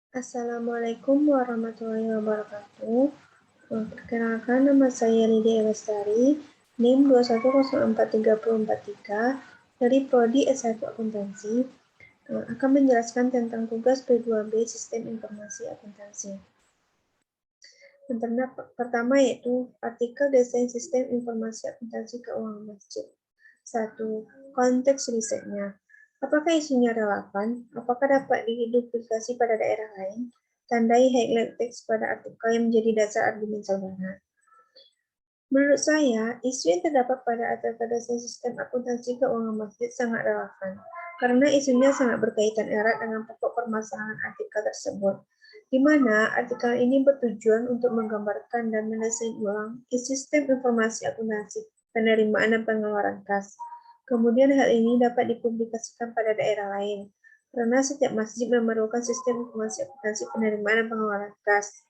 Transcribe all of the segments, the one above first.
Assalamualaikum warahmatullahi wabarakatuh. Perkenalkan, nama saya Lydia Lestari, NIM 2104343 dari Prodi S1 Akuntansi, akan menjelaskan tentang tugas P2B Sistem Informasi Akuntansi. Pertama yaitu artikel desain sistem informasi akuntansi keuangan masjid. 1. Konteks risetnya. Apakah isunya relevan? Apakah dapat diduplikasi pada daerah lain? Tandai highlight teks pada artikel yang menjadi dasar argumen saudara. Menurut saya, isu yang terdapat pada artikel desain sistem akuntansi keuangan masjid sangat relevan, karena isunya sangat berkaitan erat dengan pokok permasalahan artikel tersebut, di mana artikel ini bertujuan untuk menggambarkan dan mendesain ulang sistem informasi akuntansi penerimaan dan pengeluaran kas. Kemudian hal ini dapat dipublikasikan pada daerah lain, karena setiap masjid memerlukan sistem informasi akuntansi penerimaan dan pengeluaran kas.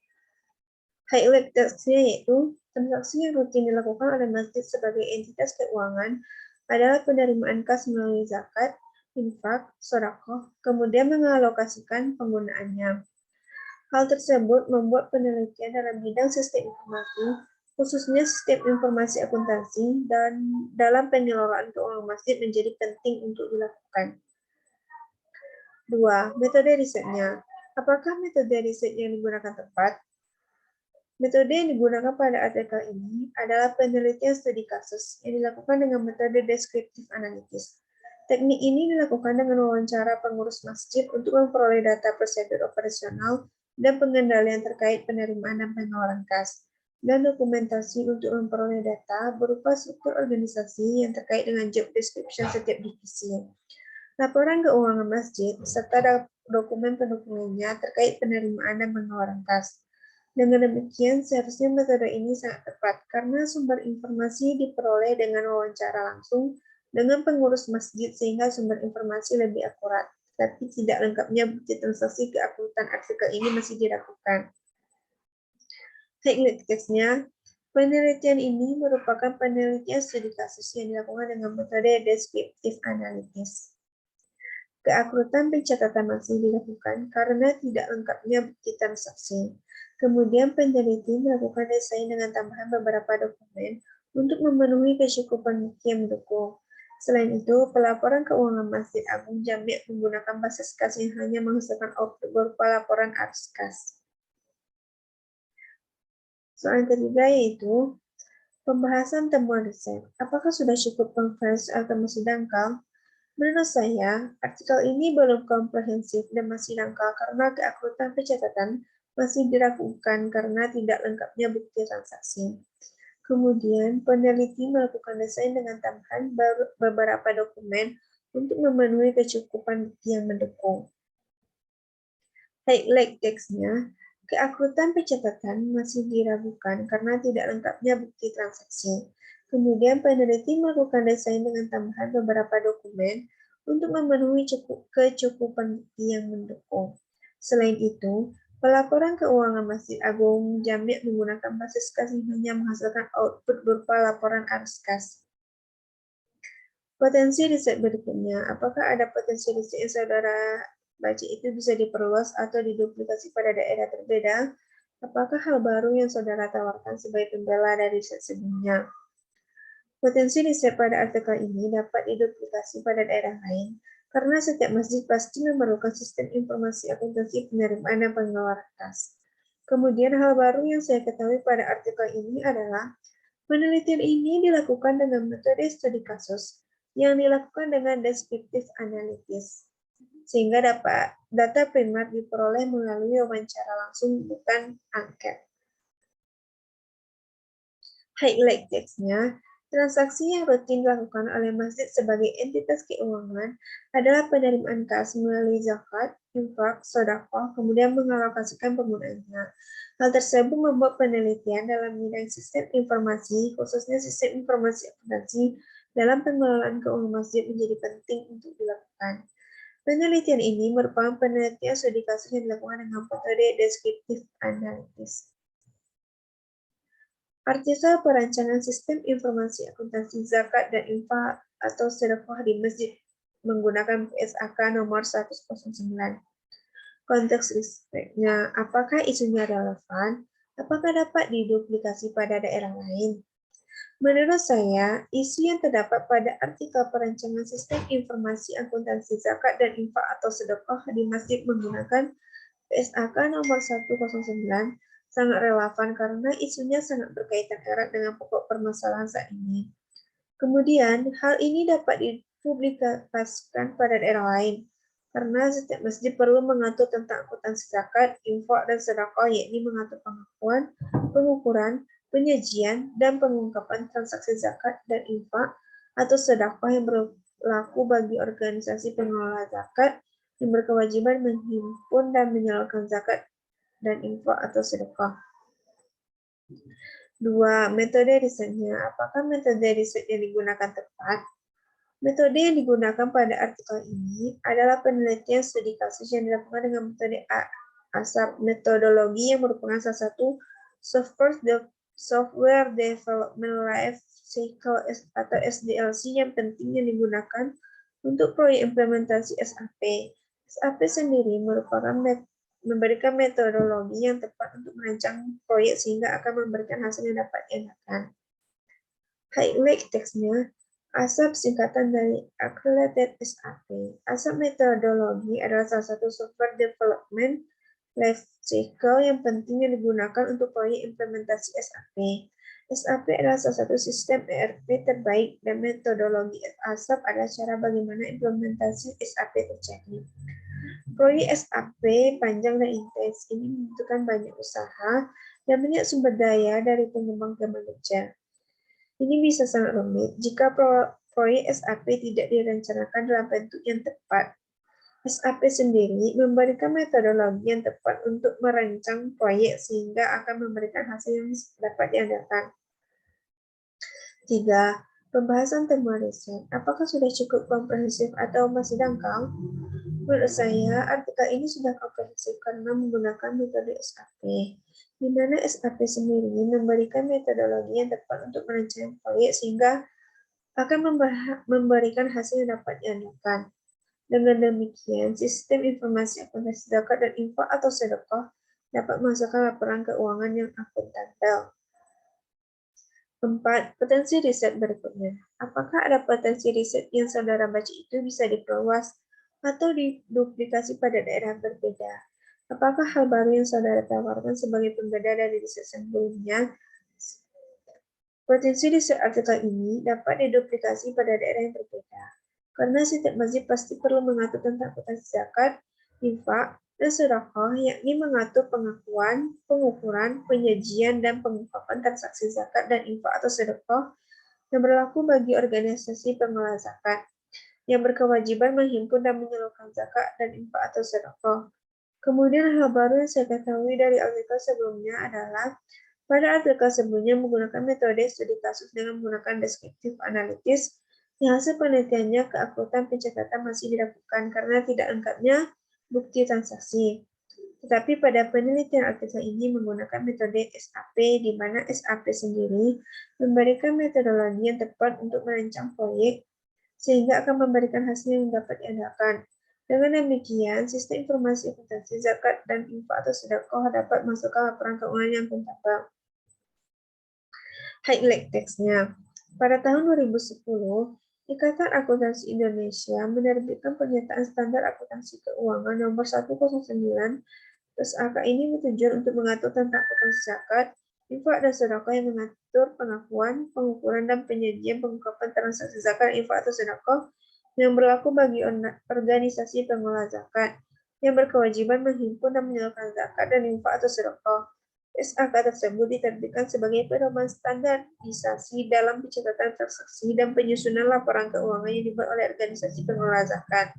Highlight teksnya yaitu transaksi yang rutin dilakukan oleh masjid sebagai entitas keuangan adalah penerimaan kas melalui zakat, infak, sedekah, kemudian mengalokasikan penggunaannya. Hal tersebut membuat penelitian dalam bidang sistem informasi, khususnya sistem informasi akuntansi, dan dalam pengelolaan keuangan masjid menjadi penting untuk dilakukan. 2. Metode risetnya. Apakah metode riset yang digunakan tepat? Metode yang digunakan pada artikel ini adalah penelitian studi kasus yang dilakukan dengan metode deskriptif analitis. Teknik ini dilakukan dengan wawancara pengurus masjid untuk memperoleh data prosedur operasional dan pengendalian terkait penerimaan dan pengeluaran kas, dan dokumentasi untuk memperoleh data berupa struktur organisasi yang terkait dengan job description setiap divisi, laporan keuangan masjid, serta dokumen pendukungnya terkait penerimaan dan pengeluaran kas. Dengan demikian, seharusnya metode ini sangat tepat karena sumber informasi diperoleh dengan wawancara langsung dengan pengurus masjid sehingga sumber informasi lebih akurat, tapi tidak lengkapnya bukti transaksi keakuratan artikel ini masih diragukan. Teknik teksnya, penelitian ini merupakan penelitian studi kasus yang dilakukan dengan metode deskriptif analitis. Keakuratan pencatatan masih dilakukan karena tidak lengkapnya bukti transaksi. Kemudian peneliti melakukan desain dengan tambahan beberapa dokumen untuk memenuhi kecukupan bukti yang mendukung. Selain itu, pelaporan keuangan Masjid Agung Jami' menggunakan basis kas yang hanya menghasilkan output berupa laporan arus kas. Soal ketiga yaitu pembahasan temuan riset. Apakah sudah cukup komprehensif atau masih dangkal? Menurut saya, artikel ini belum komprehensif dan masih dangkal karena keakuratan pencatatan masih diragukan karena tidak lengkapnya bukti transaksi. Kemudian, peneliti melakukan desain dengan tambahan beberapa dokumen untuk memenuhi kecukupan bukti yang mendukung. Highlight teksnya, keakuratan pencatatan masih diragukan karena tidak lengkapnya bukti transaksi. Kemudian peneliti melakukan desain dengan tambahan beberapa dokumen untuk memenuhi kecukupan bukti yang mendukung. Selain itu, pelaporan keuangan Masjid Agung Jami' menggunakan basis kas yang hanya menghasilkan output berupa laporan arus kas. Potensi riset berikutnya, apakah ada potensi riset yang saudara baca itu bisa diperluas atau diduplikasi pada daerah berbeda? Apakah hal baru yang saudara tawarkan sebagai pembela dari riset sebelumnya? Potensi riset pada artikel ini dapat diduplikasi pada daerah lain, karena setiap masjid pasti memerlukan sistem informasi akuntansi penerimaan dan pengeluaran kas. Kemudian hal baru yang saya ketahui pada artikel ini adalah penelitian ini dilakukan dengan metode studi kasus yang dilakukan dengan deskriptif analitis, sehingga data primer diperoleh melalui wawancara langsung, bukan angket. Highlight teksnya, transaksi yang rutin dilakukan oleh masjid sebagai entitas keuangan adalah penerimaan kas melalui zakat, infak, sedekah, kemudian mengalokasikan penggunaannya. Hal tersebut membuat penelitian dalam bidang sistem informasi, khususnya sistem informasi akuntansi, dalam pengelolaan keuangan masjid menjadi penting untuk dilakukan. Penelitian ini merupakan penelitian studi kasus yang dilakukan dengan metode deskriptif analitis. Artikel perancangan sistem informasi akuntansi zakat dan infak atau sedekah di masjid menggunakan PSAK nomor 109. Konteks risetnya, apakah isunya relevan? Apakah dapat diduplikasi pada daerah lain? Menurut saya, isu yang terdapat pada artikel perancangan sistem informasi akuntansi zakat dan infak atau sedekah di masjid menggunakan PSAK nomor 109 sangat relevan karena isunya sangat berkaitan erat dengan pokok permasalahan saat ini. Kemudian, hal ini dapat dipublikasikan pada daerah lain, karena setiap masjid perlu mengatur tentang akuntansi zakat, infak, dan sedekah, yakni mengatur pengakuan, pengukuran, penyajian, dan pengungkapan transaksi zakat dan infak atau sedekah yang berlaku bagi organisasi pengelola zakat yang berkewajiban menghimpun dan menyalurkan zakat dan infak atau sedekah. 2. Metode risetnya. Apakah metode riset yang digunakan tepat? Metode yang digunakan pada artikel ini adalah penelitian studi kasus yang dilakukan dengan metode ASAP, metodologi yang merupakan salah satu software development life cycle atau SDLC yang penting yang digunakan untuk proyek implementasi SAP. SAP sendiri memberikan metodologi yang tepat untuk merancang proyek sehingga akan memberikan hasil yang dapat diandalkan. Highlight teksnya. ASAP singkatan dari Accredited SAP. ASAP metodologi adalah salah satu software development life cycle yang penting yang digunakan untuk proyek implementasi SAP. SAP adalah salah satu sistem ERP terbaik dan metodologi ASAP adalah cara bagaimana implementasi SAP terjadi. Proyek SAP panjang dan intens ini membutuhkan banyak usaha dan banyak sumber daya dari pengembang dan manajer. Ini bisa sangat rumit jika proyek SAP tidak direncanakan dalam bentuk yang tepat. SAP sendiri memberikan metodologi yang tepat untuk merancang proyek sehingga akan memberikan hasil yang dapat diandalkan. 3. Pembahasan temuan riset. Apakah sudah cukup komprehensif atau masih dangkal? Menurut saya, artikel ini sudah komprehensif karena menggunakan metode SAP, di mana SAP sendiri memberikan metodologi yang tepat untuk merancang proyek sehingga akan memberikan hasil yang dapat diandalkan. Dengan demikian, sistem informasi akuntansi zakat dan infak atau sedekah dapat menghasilkan laporan keuangan yang akuntabel. 4. Potensi riset berikutnya. Apakah ada potensi riset yang saudara baca itu bisa diperluas atau diduplikasi pada daerah berbeda? Apakah hal baru yang saudara tawarkan sebagai pembeda dari riset sebelumnya? Potensi riset artikel ini dapat diduplikasi pada daerah yang berbeda, karena setiap masjid pasti perlu mengatur tentang akuntansi zakat, infak, dan sedekah, yakni mengatur pengakuan, pengukuran, penyajian, dan pengungkapan transaksi zakat dan infak atau sedekah yang berlaku bagi organisasi pengelola zakat yang berkewajiban menghimpun dan menyalurkan zakat dan infak atau sedekah. Kemudian hal baru yang saya ketahui dari artikel sebelumnya adalah pada artikel sebelumnya menggunakan metode studi kasus dengan menggunakan deskriptif analitis yang hasil penelitiannya keakuratan pencatatan masih dilakukan karena tidak lengkapnya bukti transaksi. Tetapi pada penelitian artikel ini menggunakan metode SAP di mana SAP sendiri memberikan metodologi yang tepat untuk merancang proyek sehingga akan memberikan hasil yang dapat diandalkan. Dengan demikian, sistem informasi akuntansi zakat dan infak atau sedekah dapat masukkan laporan keuangan yang akuntabel. Highlight teksnya. Pada tahun 2010, Ikatan Akuntansi Indonesia menerbitkan pernyataan standar akuntansi keuangan nomor 109. PSAK ini bertujuan untuk mengatur tentang akuntansi zakat, infak dan sedekah yang mengatur pengakuan, pengukuran dan penyajian pengungkapan transaksi zakat, infak atau sedekah yang berlaku bagi organisasi pengelola zakat yang berkewajiban menghimpun dan menyalurkan zakat dan infak atau sedekah. PSAK tersebut diterbitkan sebagai pedoman standarisasi dalam pencatatan transaksi dan penyusunan laporan keuangan yang dibuat oleh organisasi pengelola zakat.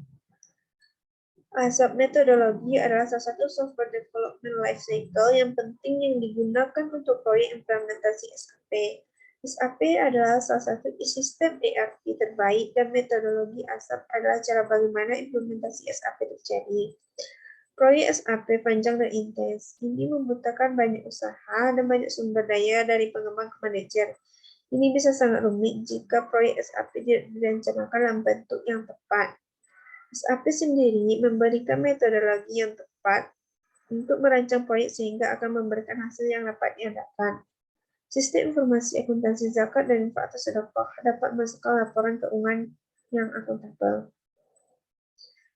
ASAP metodologi adalah salah satu software development life cycle yang penting yang digunakan untuk proyek implementasi SAP. SAP adalah salah satu sistem ERP terbaik dan metodologi ASAP adalah cara bagaimana implementasi SAP terjadi. Proyek SAP panjang dan intens. Ini membutuhkan banyak usaha dan banyak sumber daya dari pengembang ke manajer. Ini bisa sangat rumit jika proyek SAP tidak direncanakan dalam bentuk yang tepat. SAP sendiri memberikan metodologi yang tepat tepat untuk merancang proyek sehingga akan memberikan hasil yang dapat diandalkan. Sistem informasi akuntansi zakat dan infak atau sedekah dapat masukkan laporan keuangan yang akuntabel.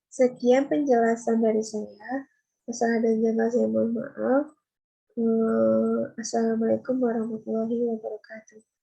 Sekian penjelasan dari saya. Kesalahan dan janggal saya mohon maaf. Assalamualaikum warahmatullahi wabarakatuh.